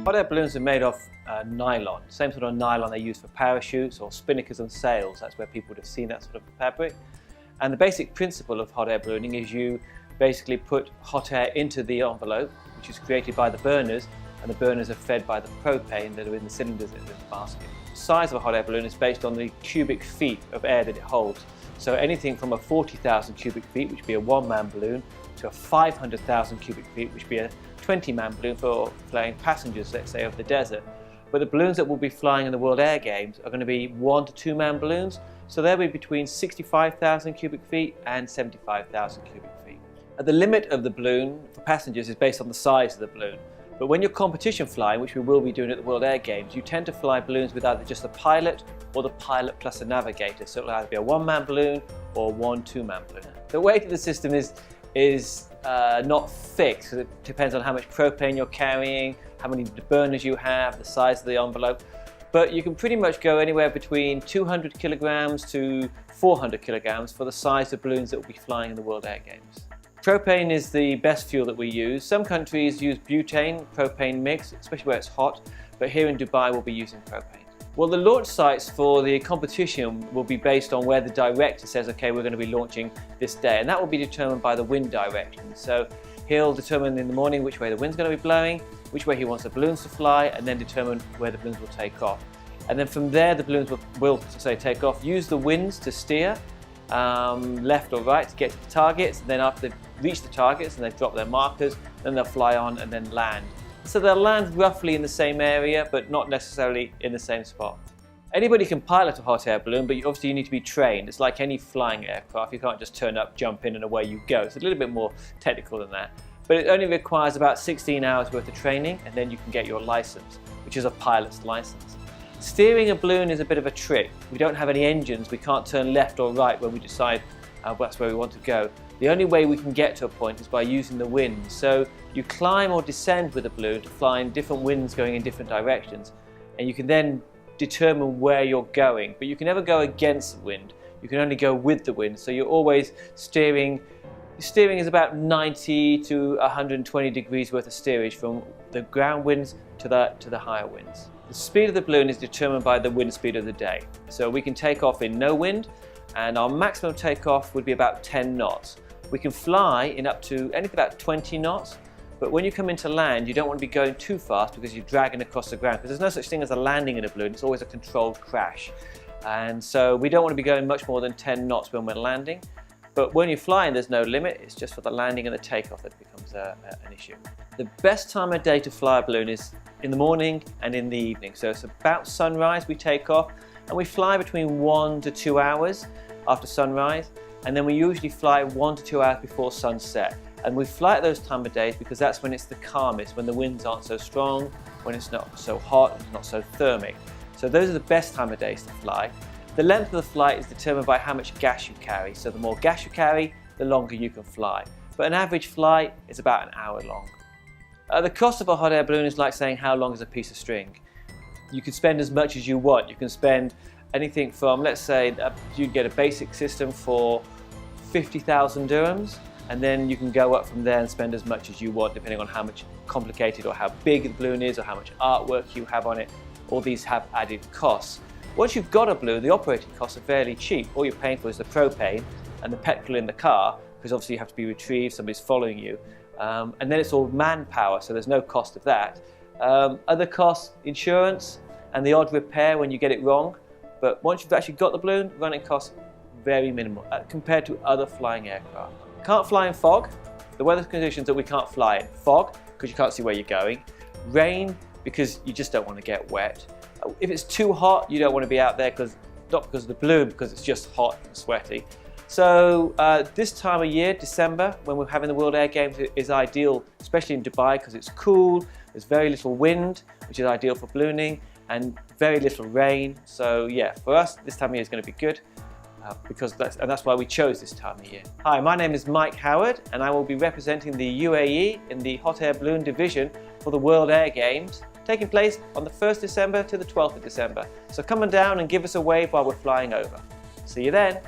Hot air balloons are made of nylon, same sort of nylon they use for parachutes or spinnakers and sails. That's where people would have seen that sort of fabric. And the basic principle of hot air ballooning is you basically put hot air into the envelope, which is created by the burners, and the burners are fed by the propane that are in the cylinders in the basket. The size of a hot air balloon is based on the cubic feet of air that it holds. So anything from a 40,000 cubic feet, which would be a one-man balloon, to a 500,000 cubic feet, which would be a 20-man balloon for flying passengers, let's say, over the desert. But the balloons that will be flying in the World Air Games are going to be 1 to 2-man balloons, so they'll be between 65,000 cubic feet and 75,000 cubic feet. The limit of the balloon for passengers is based on the size of the balloon. But when you're competition flying, which we will be doing at the World Air Games, you tend to fly balloons with either just the pilot or the pilot plus a navigator. So it'll either be a one-man balloon or a 1-2-man balloon. The weight of the system is not fixed. It depends on how much propane you're carrying, how many burners you have, the size of the envelope. But you can pretty much go anywhere between 200 kilograms to 400 kilograms for the size of balloons that will be flying in the World Air Games. Propane is the best fuel that we use. Some countries use butane, propane mix, especially where it's hot, but here in Dubai we'll be using propane. Well, the launch sites for the competition will be based on where the director says, okay, we're going to be launching this day, and that will be determined by the wind direction. So he'll determine in the morning which way the wind's going to be blowing, which way he wants the balloons to fly, and then determine where the balloons will take off. And then from there the balloons will take off, use the winds to steer left or right to get to the targets, and then after they've reached the targets and they've dropped their markers, then they'll fly on and then land. So they'll land roughly in the same area, but not necessarily in the same spot. Anybody can pilot a hot air balloon, but obviously you need to be trained. It's like any flying aircraft. You can't just turn up, jump in and away you go. It's a little bit more technical than that. But it only requires about 16 hours worth of training, and then you can get your license, which is a pilot's license. Steering a balloon is a bit of a trick. We don't have any engines. We can't turn left or right when we decide that's where we want to go. The only way we can get to a point is by using the wind. So you climb or descend with a balloon to fly in different winds going in different directions, and you can then determine where you're going. But you can never go against the wind. You can only go with the wind. So you're always steering. Steering is about 90 to 120 degrees worth of steerage from the ground winds to the higher winds. The speed of the balloon is determined by the wind speed of the day. So we can take off in no wind, and our maximum takeoff would be about 10 knots. We can fly in up to anything about 20 knots, but when you come into land, you don't want to be going too fast because you're dragging across the ground, because there's no such thing as a landing in a balloon. It's always a controlled crash. And so we don't want to be going much more than 10 knots when we're landing. But when you're flying, there's no limit. It's just for the landing and the takeoff that becomes an issue. The best time of day to fly a balloon is in the morning and in the evening. So it's about sunrise we take off, and we fly between 1 to 2 hours after sunrise, and then we usually fly 1 to 2 hours before sunset. And we fly at those time of days because that's when it's the calmest, when the winds aren't so strong, when it's not so hot, it's not so thermic. So those are the best time of days to fly. The length of the flight is determined by how much gas you carry. So the more gas you carry, the longer you can fly. But an average flight is about an hour long. The cost of a hot air balloon is like saying how long is a piece of string. You can spend as much as you want. You can spend anything from, let's say, you get a basic system for 50,000 dirhams, and then you can go up from there and spend as much as you want, depending on how much complicated or how big the balloon is or how much artwork you have on it. All these have added costs. Once you've got a balloon, the operating costs are fairly cheap. All you're paying for is the propane and the petrol in the car, because obviously you have to be retrieved, somebody's following you. And then it's all manpower, so there's no cost of that. Other costs, insurance and the odd repair when you get it wrong. But once you've actually got the balloon, running costs very minimal compared to other flying aircraft. Can't fly in fog. The weather conditions that we can't fly in. Fog, because you can't see where you're going. Rain, because you just don't want to get wet. If it's too hot, you don't want to be out there, not because of the balloon, because it's just hot and sweaty. So this time of year, December, when we're having the World Air Games, is ideal, especially in Dubai, because it's cool, there's very little wind, which is ideal for ballooning, and very little rain. So yeah, for us, this time of year is going to be good, that's why we chose this time of year. Hi, my name is Mike Howard, and I will be representing the UAE in the hot air balloon division for the World Air Games, taking place on the 1st December to the 12th of December. So come on down and give us a wave while we're flying over. See you then.